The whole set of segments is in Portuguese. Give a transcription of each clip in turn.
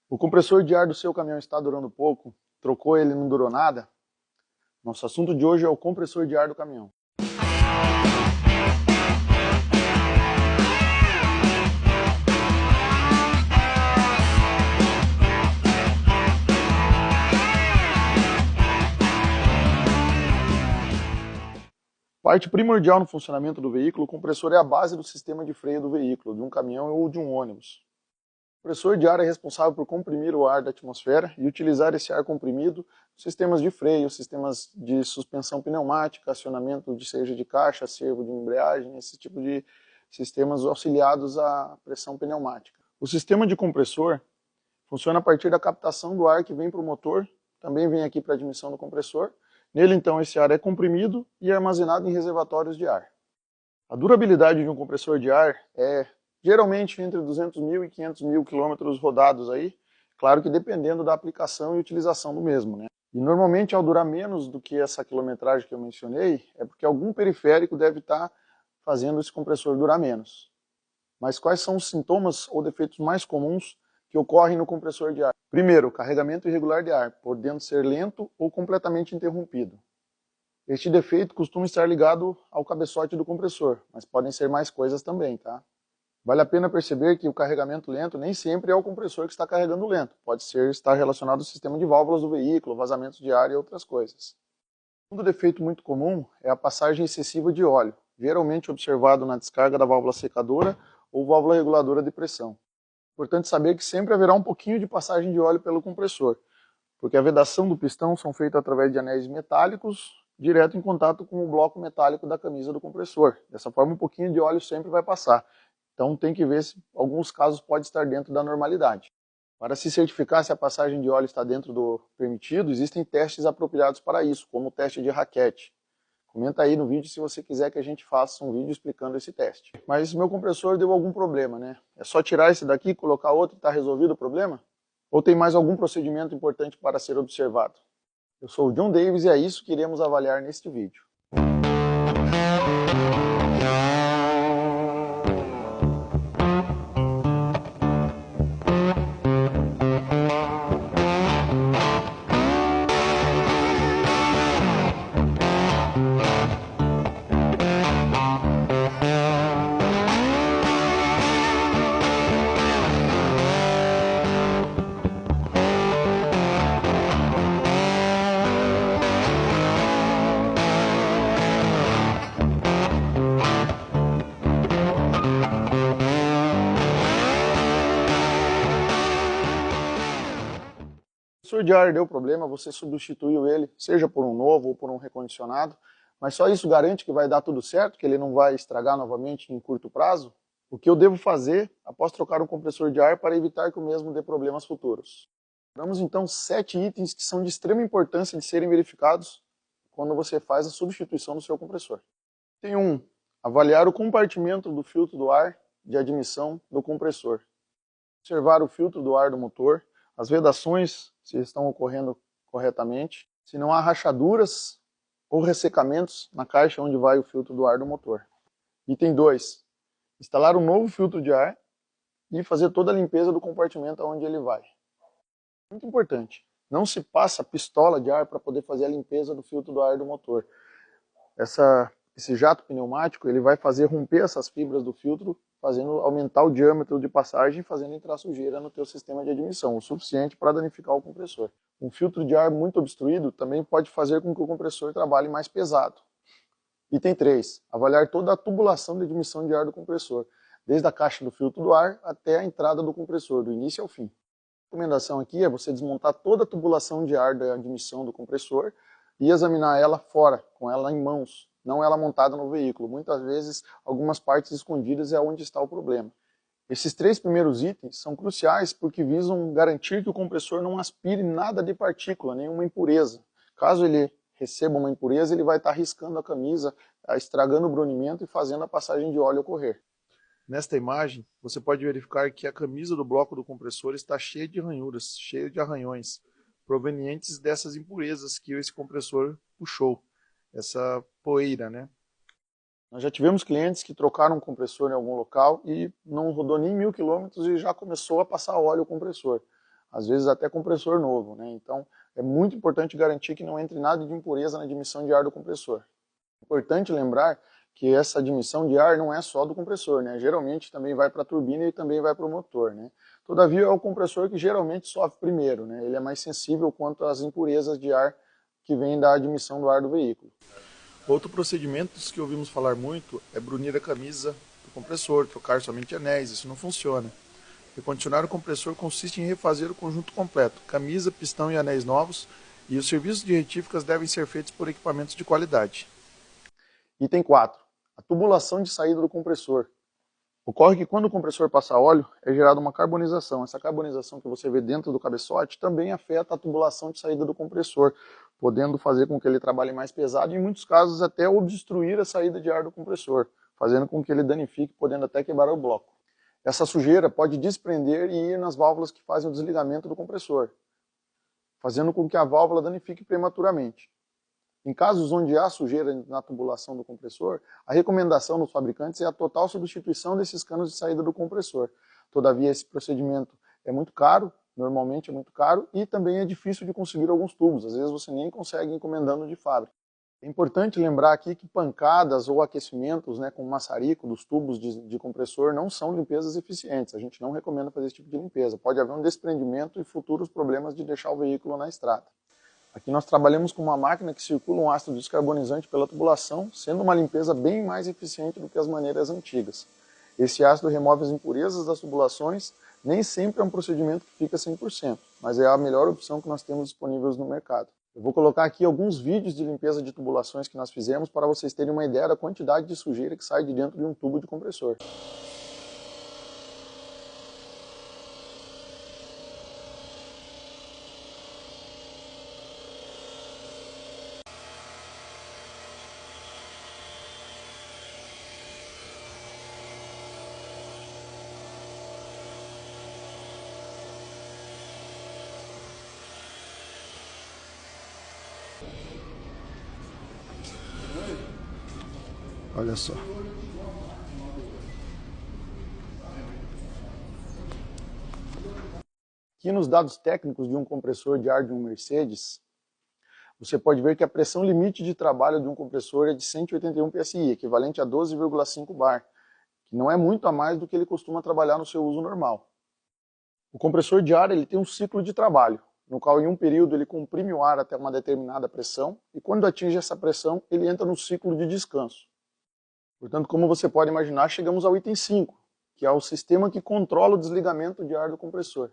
O compressor de ar do seu caminhão está durando pouco? Trocou ele e não durou nada? Nosso assunto de hoje é o compressor de ar do caminhão. Parte primordial no funcionamento do veículo, o compressor é a base do sistema de freio do veículo, de um caminhão ou de um ônibus. O compressor de ar é responsável por comprimir o ar da atmosfera e utilizar esse ar comprimido nos sistemas de freio, sistemas de suspensão pneumática, acionamento seja de caixa, servo de embreagem, esse tipo de sistemas auxiliados à pressão pneumática. O sistema de compressor funciona a partir da captação do ar que vem para o motor, também vem aqui para a admissão do compressor. Nele, então, esse ar é comprimido e armazenado em reservatórios de ar. A durabilidade de um compressor de ar é geralmente entre 200 mil e 500 mil quilômetros rodados aí, claro que dependendo da aplicação e utilização do mesmo, né? E normalmente ao durar menos do que essa quilometragem que eu mencionei, é porque algum periférico deve estar fazendo esse compressor durar menos. Mas quais são os sintomas ou defeitos mais comuns que ocorrem no compressor de ar? Primeiro, carregamento irregular de ar, podendo ser lento ou completamente interrompido. Este defeito costuma estar ligado ao cabeçote do compressor, mas podem ser mais coisas também, tá? Vale a pena perceber que o carregamento lento nem sempre é o compressor que está carregando lento. Pode estar relacionado ao sistema de válvulas do veículo, vazamentos de ar e outras coisas. Um defeito muito comum é a passagem excessiva de óleo, geralmente observado na descarga da válvula secadora ou válvula reguladora de pressão. Importante saber que sempre haverá um pouquinho de passagem de óleo pelo compressor, porque a vedação do pistão são feitas através de anéis metálicos, direto em contato com o bloco metálico da camisa do compressor. Dessa forma, um pouquinho de óleo sempre vai passar. Então tem que ver se alguns casos pode estar dentro da normalidade. Para se certificar se a passagem de óleo está dentro do permitido, existem testes apropriados para isso, como o teste de raquete. Comenta aí no vídeo se você quiser que a gente faça um vídeo explicando esse teste. Mas meu compressor deu algum problema, né? É só tirar esse daqui, colocar outro e está resolvido o problema? Ou tem mais algum procedimento importante para ser observado? Eu sou o John Davis e é isso que iremos avaliar neste vídeo. Se o compressor de ar deu problema, você substituiu ele, seja por um novo ou por um recondicionado, mas só isso garante que vai dar tudo certo, que ele não vai estragar novamente em curto prazo? O que eu devo fazer após trocar um compressor de ar para evitar que o mesmo dê problemas futuros? Vamos então 7 itens que são de extrema importância de serem verificados quando você faz a substituição do seu compressor. Tem 1. Avaliar o compartimento do filtro do ar de admissão do compressor. Observar o filtro do ar do motor, as vedações, se estão ocorrendo corretamente, se não há rachaduras ou ressecamentos na caixa onde vai o filtro do ar do motor. Item 2. Instalar um novo filtro de ar e fazer toda a limpeza do compartimento onde ele vai. Muito importante, não se passa pistola de ar para poder fazer a limpeza do filtro do ar do motor. Esse jato pneumático ele vai fazer romper essas fibras do filtro, fazendo aumentar o diâmetro de passagem, fazendo entrar sujeira no teu sistema de admissão, o suficiente para danificar o compressor. Um filtro de ar muito obstruído também pode fazer com que o compressor trabalhe mais pesado. Item 3. Avaliar toda a tubulação de admissão de ar do compressor, desde a caixa do filtro do ar até a entrada do compressor, do início ao fim. A recomendação aqui é você desmontar toda a tubulação de ar da admissão do compressor e examinar ela fora, com ela em mãos, não ela montada no veículo. Muitas vezes, algumas partes escondidas é onde está o problema. Esses 3 primeiros itens são cruciais porque visam garantir que o compressor não aspire nada de partícula, nenhuma impureza. Caso ele receba uma impureza, ele vai estar riscando a camisa, estragando o brunimento e fazendo a passagem de óleo ocorrer. Nesta imagem, você pode verificar que a camisa do bloco do compressor está cheia de ranhuras, cheia de arranhões, provenientes dessas impurezas que esse compressor puxou, essa poeira, né? Nós já tivemos clientes que trocaram um compressor em algum local e não rodou nem 1000 quilômetros e já começou a passar óleo o compressor. às vezes até compressor novo, né? Então é muito importante garantir que não entre nada de impureza na admissão de ar do compressor. É importante lembrar que essa admissão de ar não é só do compressor, né? Geralmente também vai para a turbina e também vai para o motor, né? Todavia é o compressor que geralmente sofre primeiro, né? Ele é mais sensível quanto às impurezas de ar que vêm da admissão do ar do veículo. Outro procedimento que ouvimos falar muito é brunir a camisa do compressor, trocar somente anéis, isso não funciona. Recondicionar o compressor consiste em refazer o conjunto completo, camisa, pistão e anéis novos, e os serviços de retíficas devem ser feitos por equipamentos de qualidade. Item 4. A tubulação de saída do compressor. Ocorre que quando o compressor passa óleo, é gerada uma carbonização. Essa carbonização que você vê dentro do cabeçote também afeta a tubulação de saída do compressor, podendo fazer com que ele trabalhe mais pesado e, em muitos casos, até obstruir a saída de ar do compressor, fazendo com que ele danifique, podendo até quebrar o bloco. Essa sujeira pode desprender e ir nas válvulas que fazem o desligamento do compressor, fazendo com que a válvula danifique prematuramente. Em casos onde há sujeira na tubulação do compressor, a recomendação dos fabricantes é a total substituição desses canos de saída do compressor. Todavia, esse procedimento é muito caro, normalmente é muito caro, e também é difícil de conseguir alguns tubos. Às vezes você nem consegue encomendando de fábrica. É importante lembrar aqui que pancadas ou aquecimentos, né, com maçarico dos tubos de compressor não são limpezas eficientes. A gente não recomenda fazer esse tipo de limpeza. Pode haver um desprendimento e futuros problemas de deixar o veículo na estrada. Aqui nós trabalhamos com uma máquina que circula um ácido descarbonizante pela tubulação, sendo uma limpeza bem mais eficiente do que as maneiras antigas. Esse ácido remove as impurezas das tubulações, nem sempre é um procedimento que fica 100%, mas é a melhor opção que nós temos disponíveis no mercado. Eu vou colocar aqui alguns vídeos de limpeza de tubulações que nós fizemos para vocês terem uma ideia da quantidade de sujeira que sai de dentro de um tubo de compressor. Olha só. Aqui nos dados técnicos de um compressor de ar de um Mercedes, você pode ver que a pressão limite de trabalho de um compressor é de 181 psi, equivalente a 12,5 bar, que não é muito a mais do que ele costuma trabalhar no seu uso normal. O compressor de ar ele tem um ciclo de trabalho, no qual em um período ele comprime o ar até uma determinada pressão, e quando atinge essa pressão, ele entra no ciclo de descanso. Portanto, como você pode imaginar, chegamos ao item 5, que é o sistema que controla o desligamento de ar do compressor.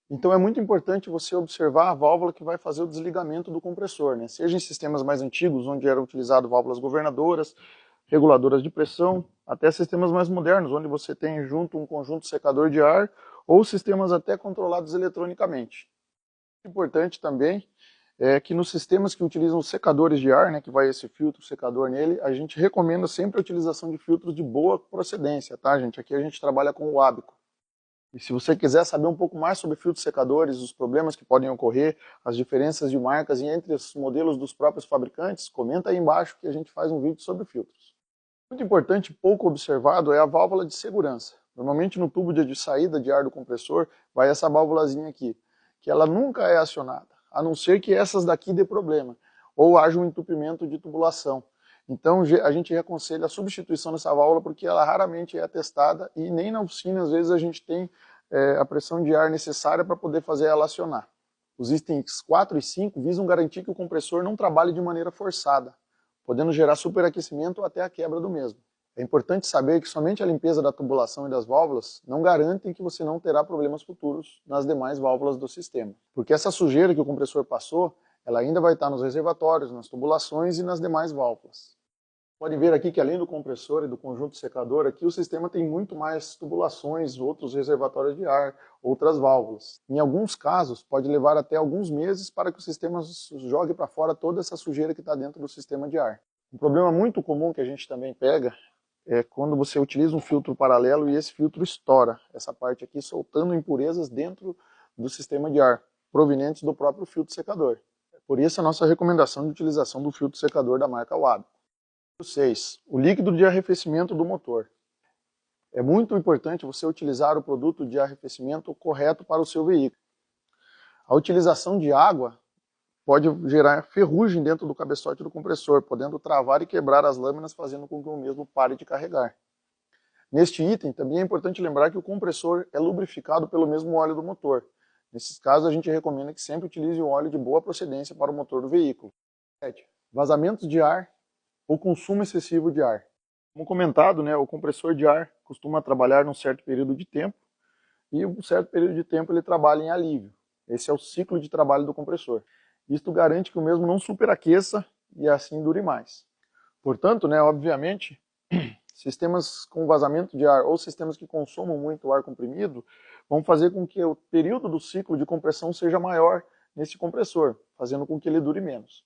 Então é muito importante você observar a válvula que vai fazer o desligamento do compressor, né? Seja em sistemas mais antigos, onde eram utilizadas válvulas governadoras, reguladoras de pressão, até sistemas mais modernos, onde você tem junto um conjunto secador de ar, ou sistemas até controlados eletronicamente. Importante também é que nos sistemas que utilizam secadores de ar, né, que vai esse filtro secador nele, a gente recomenda sempre a utilização de filtros de boa procedência, tá, gente? Aqui a gente trabalha com o Abico. E se você quiser saber um pouco mais sobre filtros secadores, os problemas que podem ocorrer, as diferenças de marcas e entre os modelos dos próprios fabricantes, comenta aí embaixo que a gente faz um vídeo sobre filtros. Muito importante e pouco observado é a válvula de segurança. Normalmente no tubo de saída de ar do compressor vai essa válvulazinha aqui, que ela nunca é acionada, a não ser que essas daqui dê problema, ou haja um entupimento de tubulação. Então a gente aconselha a substituição dessa válvula porque ela raramente é testada e nem na oficina às vezes a gente tem a pressão de ar necessária para poder fazer ela acionar. Os itens 4 e 5 visam garantir que o compressor não trabalhe de maneira forçada, podendo gerar superaquecimento ou até a quebra do mesmo. É importante saber que somente a limpeza da tubulação e das válvulas não garantem que você não terá problemas futuros nas demais válvulas do sistema. Porque essa sujeira que o compressor passou, ela ainda vai estar nos reservatórios, nas tubulações e nas demais válvulas. Podem ver aqui que além do compressor e do conjunto secador, aqui o sistema tem muito mais tubulações, outros reservatórios de ar, outras válvulas. Em alguns casos, pode levar até alguns meses para que o sistema jogue para fora toda essa sujeira que está dentro do sistema de ar. Um problema muito comum que a gente também pega é quando você utiliza um filtro paralelo e esse filtro estoura, essa parte aqui soltando impurezas dentro do sistema de ar, provenientes do próprio filtro secador. Por isso a nossa recomendação de utilização do filtro secador da marca Wabi. 6. O líquido de arrefecimento do motor. É muito importante você utilizar o produto de arrefecimento correto para o seu veículo. A utilização de água pode gerar ferrugem dentro do cabeçote do compressor, podendo travar e quebrar as lâminas, fazendo com que o mesmo pare de carregar. Neste item, também é importante lembrar que o compressor é lubrificado pelo mesmo óleo do motor. Nesses casos, a gente recomenda que sempre utilize o óleo de boa procedência para o motor do veículo. 7. Vazamentos de ar ou consumo excessivo de ar. Como comentado, o compressor de ar costuma trabalhar num certo período de tempo, e um certo período de tempo ele trabalha em alívio. Esse é o ciclo de trabalho do compressor. Isto garante que o mesmo não superaqueça e assim dure mais. Portanto, obviamente, sistemas com vazamento de ar ou sistemas que consomam muito ar comprimido vão fazer com que o período do ciclo de compressão seja maior nesse compressor, fazendo com que ele dure menos.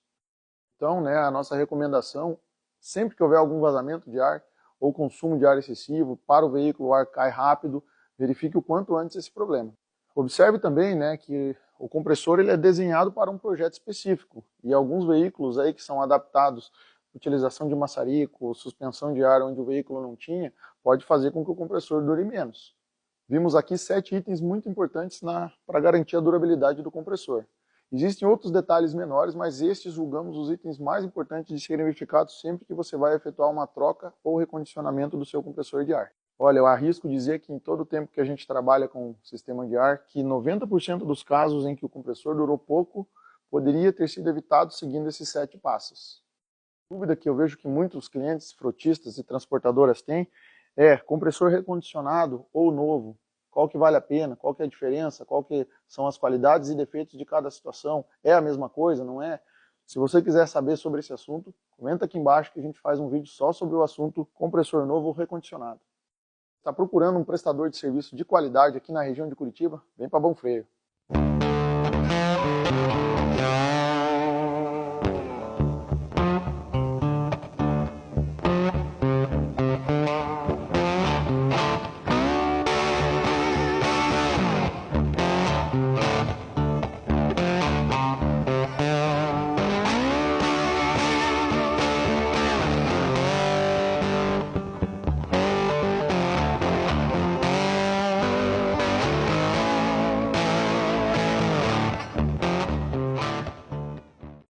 Então, a nossa recomendação, sempre que houver algum vazamento de ar ou consumo de ar excessivo, para o veículo o ar cai rápido, verifique o quanto antes esse problema. Observe também que o compressor ele é desenhado para um projeto específico, e alguns veículos aí que são adaptados à utilização de maçarico, suspensão de ar onde o veículo não tinha, pode fazer com que o compressor dure menos. Vimos aqui 7 itens muito importantes para garantir a durabilidade do compressor. Existem outros detalhes menores, mas estes julgamos os itens mais importantes de serem verificados sempre que você vai efetuar uma troca ou recondicionamento do seu compressor de ar. Olha, eu arrisco dizer que em todo o tempo que a gente trabalha com sistema de ar, que 90% dos casos em que o compressor durou pouco, poderia ter sido evitado seguindo esses 7 passos. A dúvida que eu vejo que muitos clientes, frotistas e transportadoras têm é compressor recondicionado ou novo. Qual que vale a pena? Qual que é a diferença? Qual que são as qualidades e defeitos de cada situação? É a mesma coisa, não é? Se você quiser saber sobre esse assunto, comenta aqui embaixo que a gente faz um vídeo só sobre o assunto compressor novo ou recondicionado. Está procurando um prestador de serviço de qualidade aqui na região de Curitiba? Vem para Bom Freio.